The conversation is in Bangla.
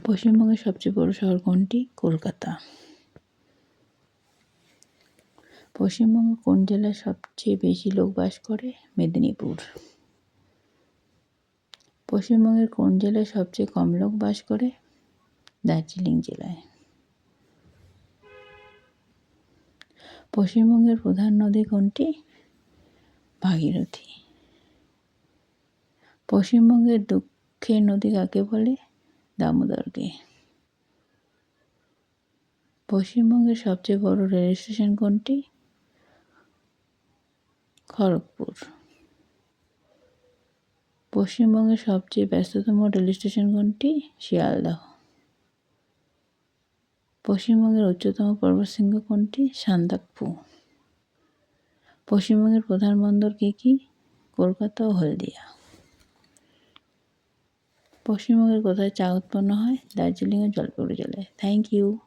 পশ্চিমবঙ্গের সবচেয়ে বড় শহর কোনটি? কলকাতা। পশ্চিমবঙ্গের কোন জেলায় সবচেয়ে বেশি লোক বাস করে? মেদিনীপুর। পশ্চিমবঙ্গের কোন জেলায় সবচেয়ে কম লোক বাস করে? দার্জিলিং জেলায়। পশ্চিমবঙ্গের প্রধান নদী কোনটি? ভাগীরথী। পশ্চিমবঙ্গের দুঃখের নদী কাকে বলে? দামোদরকে। পশ্চিমবঙ্গের সবচেয়ে বড় রেল স্টেশন কোনটি? খড়গপুর। পশ্চিমবঙ্গের সবচেয়ে ব্যস্ততম রেল স্টেশন কোনটি? শিয়ালদহ। পশ্চিমবঙ্গের উচ্চতম পর্বতশৃঙ্গ কোনটি? সান্দাকফু। পশ্চিমবঙ্গের প্রধান বন্দর কি? কলকাতা ও হলদিয়া। পশ্চিমবঙ্গের কোথায় চা উৎপন্ন হয়? দার্জিলিং ও জলপাইগুড়ি জেলায়। Thank you.